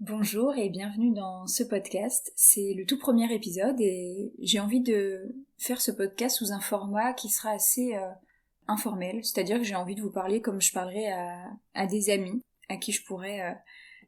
Bonjour et bienvenue dans ce podcast. C'est le tout premier épisode et j'ai envie de faire ce podcast sous un format qui sera assez informel, c'est-à-dire que j'ai envie de vous parler comme je parlerais à des amis, à qui je pourrais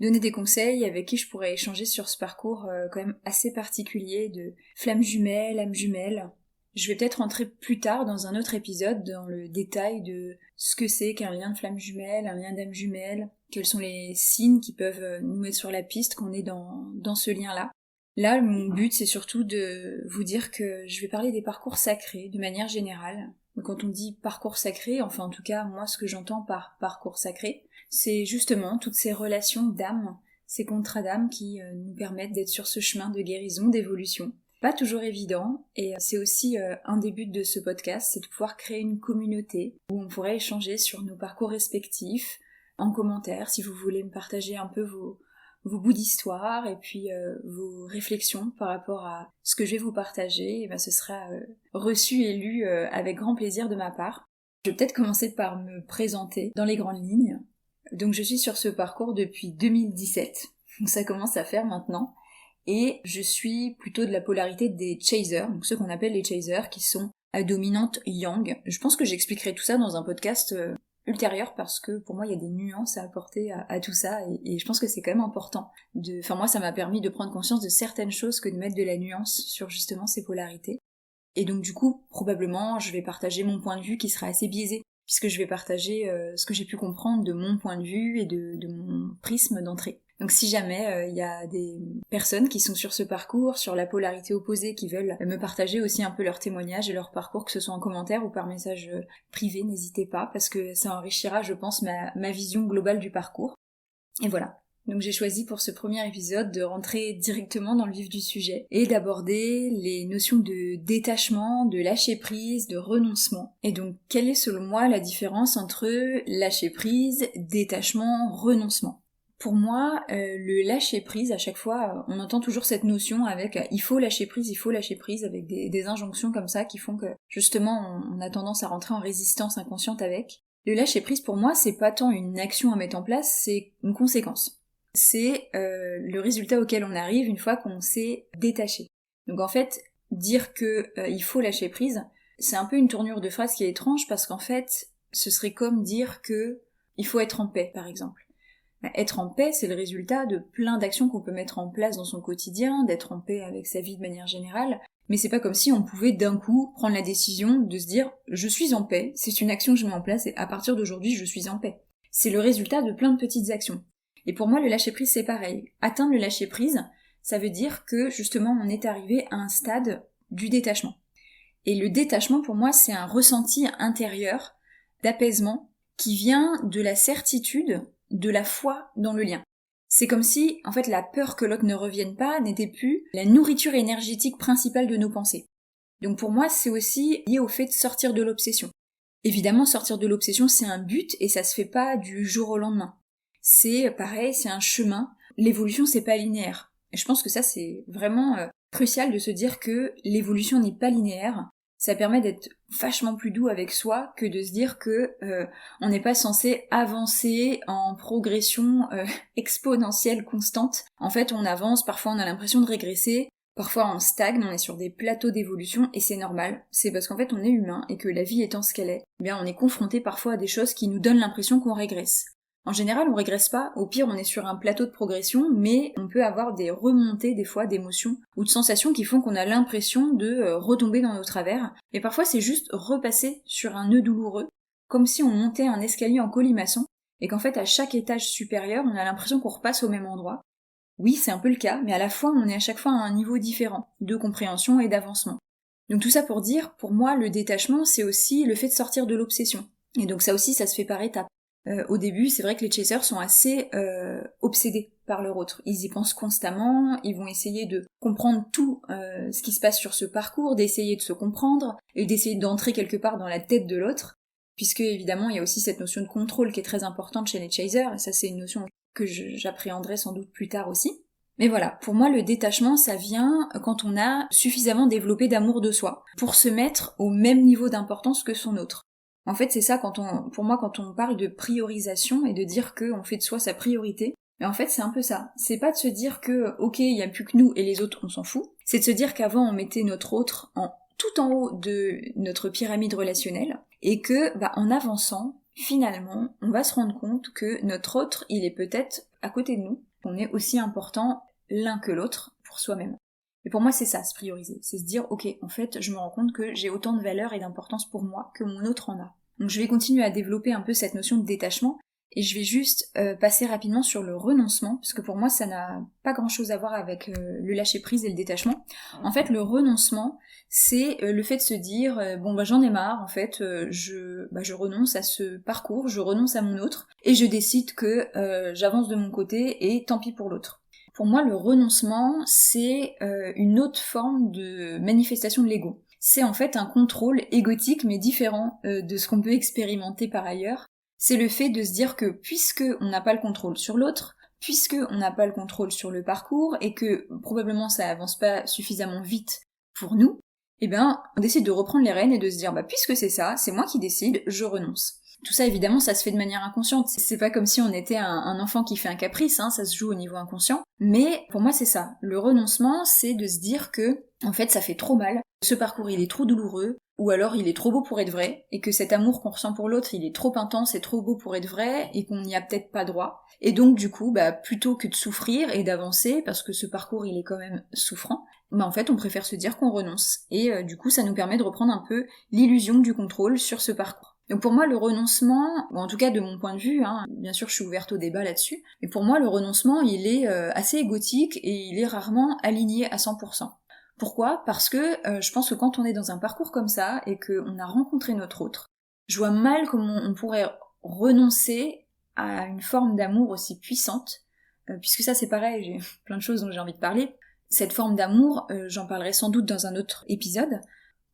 donner des conseils, avec qui je pourrais échanger sur ce parcours quand même assez particulier de flammes jumelles, âmes jumelles. Je vais peut-être rentrer plus tard dans un autre épisode dans le détail de ce que c'est qu'un lien de flamme jumelle, un lien d'âme jumelle, quels sont les signes qui peuvent nous mettre sur la piste qu'on est dans ce lien-là. Là, mon but, c'est surtout de vous dire que je vais parler des parcours sacrés de manière générale. Quand on dit parcours sacré, enfin en tout cas, moi ce que j'entends par parcours sacré, c'est justement toutes ces relations d'âme, ces contrats d'âme qui nous permettent d'être sur ce chemin de guérison, d'évolution. Pas toujours évident, et c'est aussi un des buts de ce podcast, c'est de pouvoir créer une communauté où on pourrait échanger sur nos parcours respectifs, en commentaire, si vous voulez me partager un peu vos bouts d'histoire et puis vos réflexions par rapport à ce que je vais vous partager, et ben ce sera reçu et lu avec grand plaisir de ma part. Je vais peut-être commencer par me présenter dans les grandes lignes. Donc je suis sur ce parcours depuis 2017, donc ça commence à faire maintenant. Et je suis plutôt de la polarité des chasers, donc ceux qu'on appelle les chasers, qui sont à dominante yang. Je pense que j'expliquerai tout ça dans un podcast ultérieur, parce que pour moi il y a des nuances à apporter à tout ça, et je pense que c'est quand même important. Enfin moi ça m'a permis de prendre conscience de certaines choses que de mettre de la nuance sur justement ces polarités. Et donc du coup, probablement, je vais partager mon point de vue qui sera assez biaisé, puisque je vais partager ce que j'ai pu comprendre de mon point de vue et de mon prisme d'entrée. Donc si jamais il y a des personnes qui sont sur ce parcours, sur la polarité opposée, qui veulent me partager aussi un peu leur témoignage et leur parcours, que ce soit en commentaire ou par message privé, n'hésitez pas, parce que ça enrichira, je pense, ma vision globale du parcours. Et voilà. Donc j'ai choisi pour ce premier épisode de rentrer directement dans le vif du sujet et d'aborder les notions de détachement, de lâcher prise, de renoncement. Et donc quelle est selon moi la différence entre lâcher prise, détachement, renoncement ? Pour moi, le lâcher prise, à chaque fois, on entend toujours cette notion avec il faut lâcher prise, avec des injonctions comme ça qui font que justement on a tendance à rentrer en résistance inconsciente avec. Le lâcher prise pour moi, c'est pas tant une action à mettre en place, c'est une conséquence. C'est le résultat auquel on arrive une fois qu'on s'est détaché. Donc en fait, dire que il faut lâcher prise, c'est un peu une tournure de phrase qui est étrange parce qu'en fait, ce serait comme dire que il faut être en paix, par exemple. Être en paix, c'est le résultat de plein d'actions qu'on peut mettre en place dans son quotidien, d'être en paix avec sa vie de manière générale, mais c'est pas comme si on pouvait d'un coup prendre la décision de se dire « je suis en paix, c'est une action que je mets en place et à partir d'aujourd'hui je suis en paix ». C'est le résultat de plein de petites actions. Et pour moi le lâcher-prise c'est pareil. Atteindre le lâcher-prise, ça veut dire que justement on est arrivé à un stade du détachement. Et le détachement pour moi c'est un ressenti intérieur d'apaisement qui vient de la certitude de la foi dans le lien. C'est comme si, en fait, la peur que l'autre ne revienne pas n'était plus la nourriture énergétique principale de nos pensées. Donc pour moi, c'est aussi lié au fait de sortir de l'obsession. Évidemment, sortir de l'obsession, c'est un but et ça se fait pas du jour au lendemain. C'est pareil, c'est un chemin. L'évolution, c'est pas linéaire. Et je pense que ça, c'est vraiment crucial de se dire que l'évolution n'est pas linéaire. Ça permet d'être vachement plus doux avec soi que de se dire que on n'est pas censé avancer en progression exponentielle constante. En fait, on avance, parfois on a l'impression de régresser, parfois on stagne, on est sur des plateaux d'évolution et c'est normal. C'est parce qu'en fait on est humain et que la vie étant ce qu'elle est, eh bien on est confronté parfois à des choses qui nous donnent l'impression qu'on régresse. En général, on régresse pas, au pire on est sur un plateau de progression, mais on peut avoir des remontées des fois d'émotions ou de sensations qui font qu'on a l'impression de retomber dans nos travers, et parfois c'est juste repasser sur un nœud douloureux, comme si on montait un escalier en colimaçon, et qu'en fait à chaque étage supérieur on a l'impression qu'on repasse au même endroit. Oui, c'est un peu le cas, mais à la fois on est à chaque fois à un niveau différent de compréhension et d'avancement. Donc tout ça pour dire, pour moi le détachement c'est aussi le fait de sortir de l'obsession. Et donc ça aussi ça se fait par étapes. Au début, c'est vrai que les chasers sont assez obsédés par leur autre. Ils y pensent constamment, ils vont essayer de comprendre tout ce qui se passe sur ce parcours, d'essayer de se comprendre, et d'essayer d'entrer quelque part dans la tête de l'autre, puisque évidemment il y a aussi cette notion de contrôle qui est très importante chez les chasers, et ça c'est une notion que j'appréhenderai sans doute plus tard aussi. Mais voilà, pour moi le détachement ça vient quand on a suffisamment développé d'amour de soi, pour se mettre au même niveau d'importance que son autre. En fait, c'est ça pour moi, quand on parle de priorisation et de dire qu'on fait de soi sa priorité, Mais en fait, c'est un peu ça. C'est pas de se dire que, ok, il y a plus que nous et les autres, on s'en fout. C'est de se dire qu'avant, on mettait notre autre tout en haut de notre pyramide relationnelle et que, en avançant, finalement, on va se rendre compte que notre autre, il est peut-être à côté de nous, qu'on est aussi important l'un que l'autre pour soi-même. Et pour moi, c'est ça, se prioriser. C'est se dire, ok, en fait, je me rends compte que j'ai autant de valeur et d'importance pour moi que mon autre en a. Donc je vais continuer à développer un peu cette notion de détachement, et je vais juste passer rapidement sur le renoncement, parce que pour moi, ça n'a pas grand-chose à voir avec le lâcher-prise et le détachement. En fait, le renoncement, c'est le fait de se dire, j'en ai marre, en fait, je renonce à ce parcours, je renonce à mon autre, et je décide que j'avance de mon côté, et tant pis pour l'autre. Pour moi, le renoncement, c'est une autre forme de manifestation de l'ego. C'est en fait un contrôle égotique, mais différent de ce qu'on peut expérimenter par ailleurs. C'est le fait de se dire que puisque on n'a pas le contrôle sur l'autre, puisque on n'a pas le contrôle sur le parcours, et que probablement ça avance pas suffisamment vite pour nous, on décide de reprendre les rênes et de se dire, puisque c'est ça, c'est moi qui décide, je renonce. Tout ça, évidemment, ça se fait de manière inconsciente. C'est pas comme si on était un enfant qui fait un caprice, ça se joue au niveau inconscient. Mais pour moi, c'est ça. Le renoncement, c'est de se dire que, en fait, ça fait trop mal. Ce parcours, il est trop douloureux, ou alors il est trop beau pour être vrai, et que cet amour qu'on ressent pour l'autre, il est trop intense et trop beau pour être vrai, et qu'on n'y a peut-être pas droit. Et donc, du coup, plutôt que de souffrir et d'avancer, parce que ce parcours, il est quand même souffrant, en fait, on préfère se dire qu'on renonce. Et du coup, ça nous permet de reprendre un peu l'illusion du contrôle sur ce parcours. Donc pour moi, le renoncement, ou en tout cas de mon point de vue, bien sûr je suis ouverte au débat là-dessus, mais pour moi le renoncement il est assez égotique et il est rarement aligné à 100%. Pourquoi ? Parce que je pense que quand on est dans un parcours comme ça et qu'on a rencontré notre autre, je vois mal comment on pourrait renoncer à une forme d'amour aussi puissante, puisque ça c'est pareil, j'ai plein de choses dont j'ai envie de parler. Cette forme d'amour, j'en parlerai sans doute dans un autre épisode.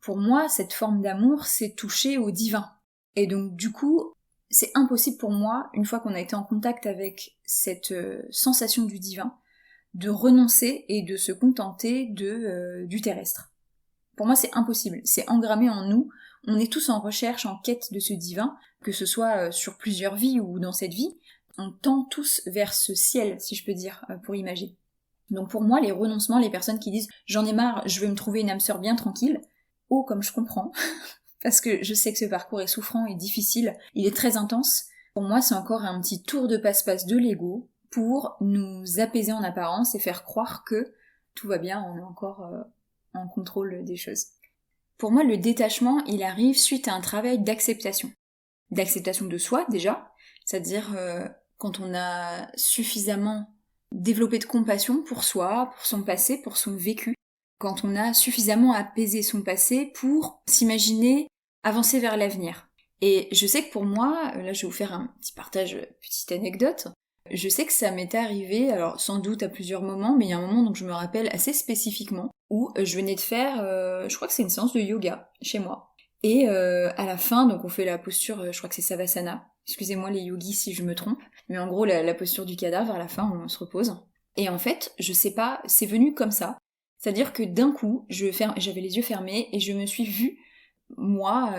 Pour moi, cette forme d'amour, c'est toucher au divin. Et donc du coup, c'est impossible pour moi, une fois qu'on a été en contact avec cette sensation du divin, de renoncer et de se contenter du terrestre. Pour moi, c'est impossible. C'est engrammé en nous. On est tous en recherche, en quête de ce divin, que ce soit sur plusieurs vies ou dans cette vie. On tend tous vers ce ciel, si je peux dire, pour imager. Donc pour moi, les renoncements, les personnes qui disent « j'en ai marre, je veux me trouver une âme sœur bien tranquille », oh, comme je comprends, parce que je sais que ce parcours est souffrant et difficile, il est très intense. Pour moi, c'est encore un petit tour de passe-passe de l'ego pour nous apaiser en apparence et faire croire que tout va bien, on est encore en contrôle des choses. Pour moi, le détachement, il arrive suite à un travail d'acceptation. D'acceptation de soi, déjà, c'est-à-dire quand on a suffisamment développé de compassion pour soi, pour son passé, pour son vécu, quand on a suffisamment apaisé son passé pour s'imaginer avancer vers l'avenir. Et je sais que pour moi, là je vais vous faire un petit partage, petite anecdote, je sais que ça m'est arrivé, alors sans doute à plusieurs moments, mais il y a un moment dont je me rappelle assez spécifiquement, où je venais de faire, je crois que c'est une séance de yoga chez moi. Et à la fin, donc on fait la posture, je crois que c'est Savasana, excusez-moi les yogis si je me trompe, mais en gros la posture du cadavre, à la fin on se repose. Et en fait, je sais pas, c'est venu comme ça, c'est-à-dire que d'un coup, j'avais les yeux fermés et je me suis vue, moi,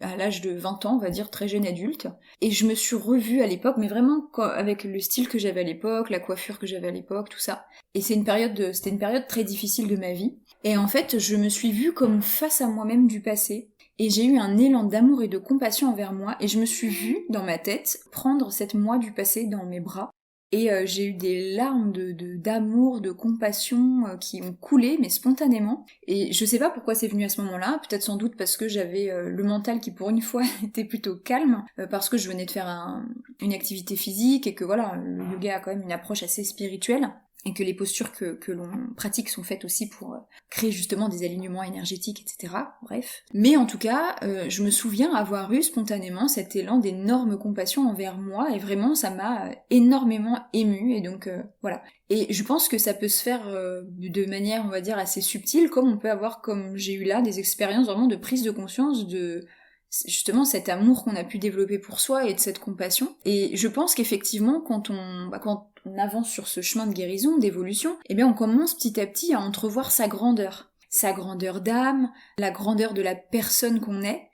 à l'âge de 20 ans, on va dire, très jeune adulte, et je me suis revue à l'époque, mais vraiment avec le style que j'avais à l'époque, la coiffure que j'avais à l'époque, tout ça. Et c'était une période très difficile de ma vie. Et en fait, je me suis vue comme face à moi-même du passé, et j'ai eu un élan d'amour et de compassion envers moi, et je me suis vue, dans ma tête, prendre cette moi du passé dans mes bras, et j'ai eu des larmes d'amour, de compassion qui ont coulé, mais spontanément. Et je sais pas pourquoi c'est venu à ce moment-là, peut-être sans doute parce que j'avais le mental qui pour une fois était plutôt calme, parce que je venais de faire une activité physique, et que voilà, le yoga a quand même une approche assez spirituelle, et que les postures que l'on pratique sont faites aussi pour créer justement des alignements énergétiques, etc. Bref. Mais en tout cas, je me souviens avoir eu spontanément cet élan d'énorme compassion envers moi, et vraiment ça m'a énormément émue, et donc voilà. Et je pense que ça peut se faire de manière, on va dire, assez subtile, comme on peut avoir, comme j'ai eu là, des expériences vraiment de prise de conscience de justement cet amour qu'on a pu développer pour soi et de cette compassion. Et je pense qu'effectivement, quand on avance sur ce chemin de guérison, d'évolution, eh bien on commence petit à petit à entrevoir sa grandeur d'âme, la grandeur de la personne qu'on est.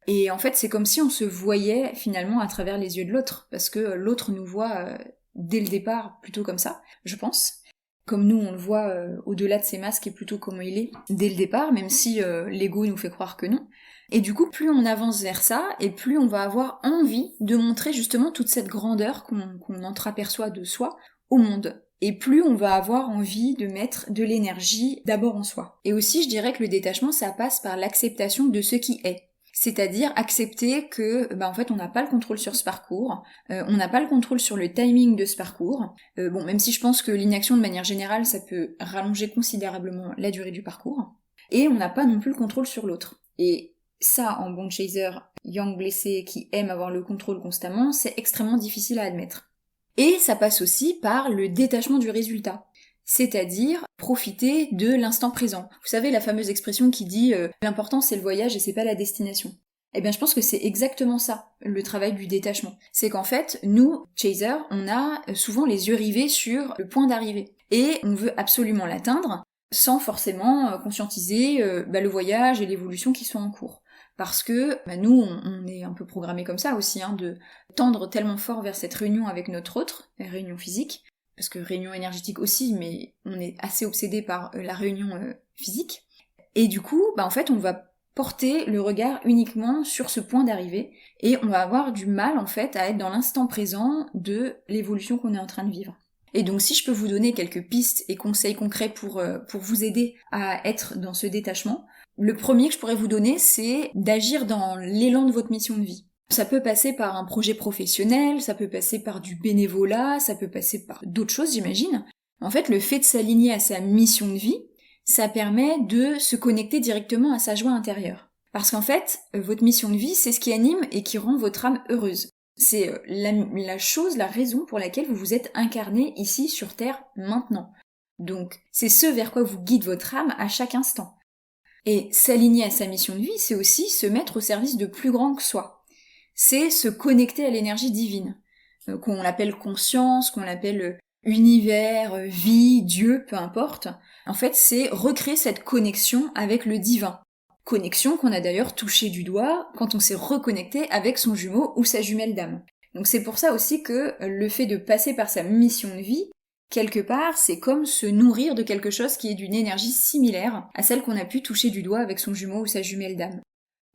Et en fait, c'est comme si on se voyait finalement à travers les yeux de l'autre, parce que l'autre nous voit dès le départ plutôt comme ça, je pense. Comme nous, on le voit au-delà de ces masques et plutôt comment il est dès le départ, même si l'ego nous fait croire que non. Et du coup, plus on avance vers ça, et plus on va avoir envie de montrer justement toute cette grandeur qu'on entreaperçoit de soi au monde. Et plus on va avoir envie de mettre de l'énergie d'abord en soi. Et aussi, je dirais que le détachement, ça passe par l'acceptation de ce qui est. C'est-à-dire accepter que, en fait, on n'a pas le contrôle sur ce parcours, on n'a pas le contrôle sur le timing de ce parcours. Même si je pense que l'inaction, de manière générale, ça peut rallonger considérablement la durée du parcours. Et on n'a pas non plus le contrôle sur l'autre. Et ça, en bon chaser, yang blessé, qui aime avoir le contrôle constamment, c'est extrêmement difficile à admettre. Et ça passe aussi par le détachement du résultat. C'est-à-dire profiter de l'instant présent. Vous savez, la fameuse expression qui dit l'important c'est le voyage et c'est pas la destination. Eh bien, je pense que c'est exactement ça, le travail du détachement. C'est qu'en fait, nous, chasers, on a souvent les yeux rivés sur le point d'arrivée. Et on veut absolument l'atteindre, sans forcément conscientiser le voyage et l'évolution qui sont en cours. Parce que nous, on est un peu programmés comme ça aussi, de tendre tellement fort vers cette réunion avec notre autre, la réunion physique, parce que réunion énergétique aussi, mais on est assez obsédé par la réunion physique. Et du coup, en fait, on va porter le regard uniquement sur ce point d'arrivée, et on va avoir du mal, en fait, à être dans l'instant présent de l'évolution qu'on est en train de vivre. Et donc, si je peux vous donner quelques pistes et conseils concrets pour vous aider à être dans ce détachement, le premier que je pourrais vous donner, c'est d'agir dans l'élan de votre mission de vie. Ça peut passer par un projet professionnel, ça peut passer par du bénévolat, ça peut passer par d'autres choses, j'imagine. En fait, le fait de s'aligner à sa mission de vie, ça permet de se connecter directement à sa joie intérieure. Parce qu'en fait, votre mission de vie, c'est ce qui anime et qui rend votre âme heureuse. C'est la chose, la raison pour laquelle vous vous êtes incarné ici sur Terre maintenant. Donc, c'est ce vers quoi vous guide votre âme à chaque instant. Et s'aligner à sa mission de vie, c'est aussi se mettre au service de plus grand que soi. C'est se connecter à l'énergie divine, qu'on l'appelle conscience, qu'on l'appelle univers, vie, Dieu, peu importe. En fait, c'est recréer cette connexion avec le divin. Connexion qu'on a d'ailleurs touchée du doigt quand on s'est reconnecté avec son jumeau ou sa jumelle d'âme. Donc c'est pour ça aussi que le fait de passer par sa mission de vie, quelque part, c'est comme se nourrir de quelque chose qui est d'une énergie similaire à celle qu'on a pu toucher du doigt avec son jumeau ou sa jumelle d'âme.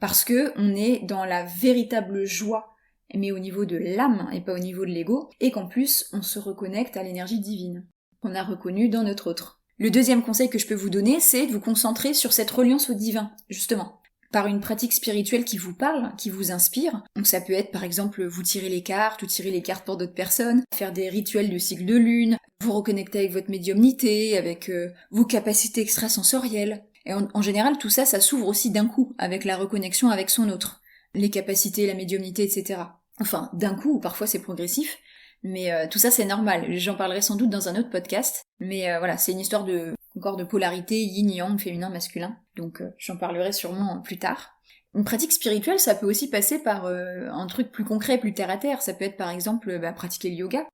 Parce que on est dans la véritable joie, mais au niveau de l'âme et pas au niveau de l'ego, et qu'en plus on se reconnecte à l'énergie divine qu'on a reconnue dans notre autre. Le deuxième conseil que je peux vous donner, c'est de vous concentrer sur cette reliance au divin, justement, par une pratique spirituelle qui vous parle, qui vous inspire. Donc ça peut être par exemple vous tirer les cartes ou tirer les cartes pour d'autres personnes, faire des rituels de cycle de lune, vous reconnecter avec votre médiumnité, avec vos capacités extrasensorielles. Et en général, tout ça, ça s'ouvre aussi d'un coup, avec la reconnexion avec son autre. Les capacités, la médiumnité, etc. Enfin, d'un coup, ou parfois c'est progressif, mais tout ça c'est normal. J'en parlerai sans doute dans un autre podcast, mais voilà, c'est une histoire encore de polarité, yin-yang, féminin, masculin, donc j'en parlerai sûrement plus tard. Une pratique spirituelle, ça peut aussi passer par un truc plus concret, plus terre-à-terre. Ça peut être par exemple pratiquer le yoga,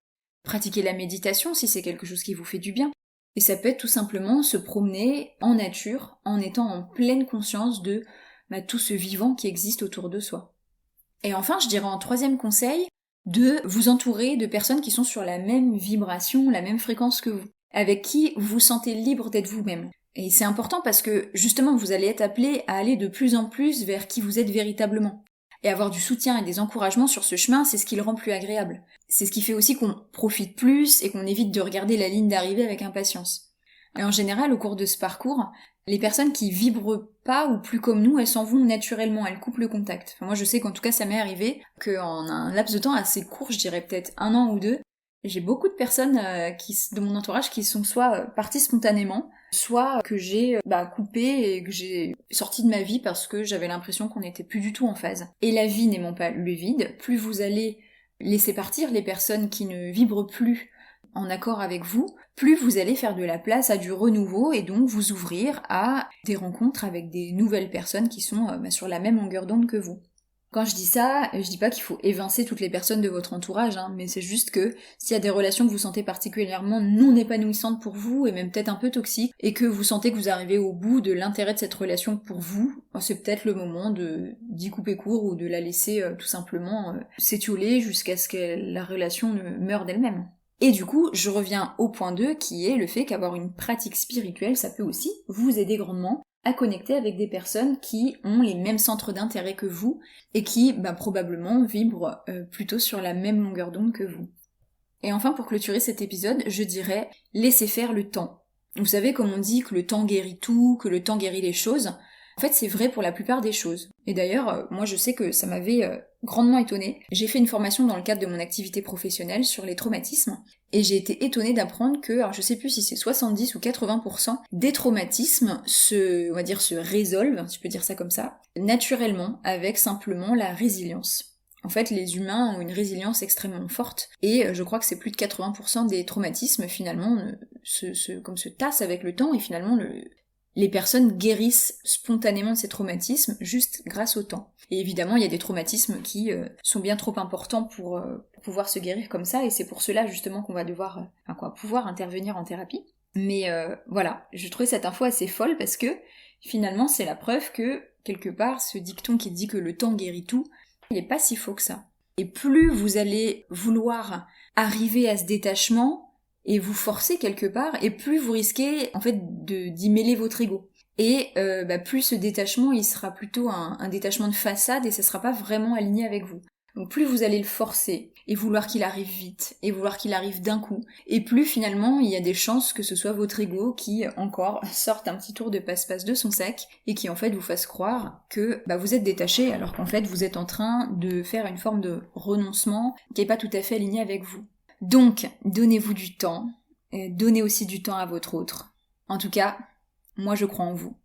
pratiquer la méditation si c'est quelque chose qui vous fait du bien. Et ça peut être tout simplement se promener en nature en étant en pleine conscience de tout ce vivant qui existe autour de soi. Et enfin, je dirais en troisième conseil, de vous entourer de personnes qui sont sur la même vibration, la même fréquence que vous, avec qui vous vous sentez libre d'être vous-même. Et c'est important parce que justement vous allez être appelé à aller de plus en plus vers qui vous êtes véritablement. Et avoir du soutien et des encouragements sur ce chemin, c'est ce qui le rend plus agréable. C'est ce qui fait aussi qu'on profite plus et qu'on évite de regarder la ligne d'arrivée avec impatience. Et en général, au cours de ce parcours, les personnes qui vibrent pas ou plus comme nous, elles s'en vont naturellement, elles coupent le contact. Enfin, moi je sais qu'en tout cas ça m'est arrivé, qu'en un laps de temps assez court, je dirais peut-être 1 an ou 2, j'ai beaucoup de personnes de mon entourage qui sont soit parties spontanément, soit que j'ai coupé et que j'ai sorti de ma vie parce que j'avais l'impression qu'on n'était plus du tout en phase. Et la vie n'aimant pas le vide, plus vous allez laisser partir les personnes qui ne vibrent plus en accord avec vous, plus vous allez faire de la place à du renouveau et donc vous ouvrir à des rencontres avec des nouvelles personnes qui sont sur la même longueur d'onde que vous. Quand je dis ça, je dis pas qu'il faut évincer toutes les personnes de votre entourage, mais c'est juste que s'il y a des relations que vous sentez particulièrement non épanouissantes pour vous, et même peut-être un peu toxiques, et que vous sentez que vous arrivez au bout de l'intérêt de cette relation pour vous, c'est peut-être le moment d'y couper court ou de la laisser tout simplement s'étioler jusqu'à ce que la relation ne meure d'elle-même. Et du coup, je reviens au point 2 qui est le fait qu'avoir une pratique spirituelle, ça peut aussi vous aider grandement à connecter avec des personnes qui ont les mêmes centres d'intérêt que vous et qui probablement vibrent plutôt sur la même longueur d'onde que vous. Et enfin, pour clôturer cet épisode, je dirais laissez faire le temps. Vous savez, comme on dit que le temps guérit tout, que le temps guérit les choses, en fait c'est vrai pour la plupart des choses. Et d'ailleurs, moi je sais que ça m'avait grandement étonnée. J'ai fait une formation dans le cadre de mon activité professionnelle sur les traumatismes, et j'ai été étonnée d'apprendre que, alors je sais plus si c'est 70 ou 80% des traumatismes on va dire se résolvent, si je peux dire ça comme ça, naturellement avec simplement la résilience. En fait, les humains ont une résilience extrêmement forte, et je crois que c'est plus de 80% des traumatismes, finalement, se tassent avec le temps, et finalement, les personnes guérissent spontanément de ces traumatismes juste grâce au temps. Et évidemment, il y a des traumatismes qui sont bien trop importants pour pouvoir se guérir comme ça, et c'est pour cela, justement, qu'on va pouvoir intervenir en thérapie. Mais voilà, je trouvais cette info assez folle, parce que, finalement, c'est la preuve que, quelque part, ce dicton qui dit que le temps guérit tout, il n'est pas si faux que ça. Et plus vous allez vouloir arriver à ce détachement et vous forcer quelque part, et plus vous risquez en fait d'y mêler votre ego. Et plus ce détachement il sera plutôt un détachement de façade et ça sera pas vraiment aligné avec vous. Donc plus vous allez le forcer, et vouloir qu'il arrive vite, et vouloir qu'il arrive d'un coup, et plus finalement il y a des chances que ce soit votre ego qui, encore, sorte un petit tour de passe-passe de son sac, et qui en fait vous fasse croire que vous êtes détaché, alors qu'en fait vous êtes en train de faire une forme de renoncement qui est pas tout à fait aligné avec vous. Donc, donnez-vous du temps, et donnez aussi du temps à votre autre. En tout cas, moi je crois en vous.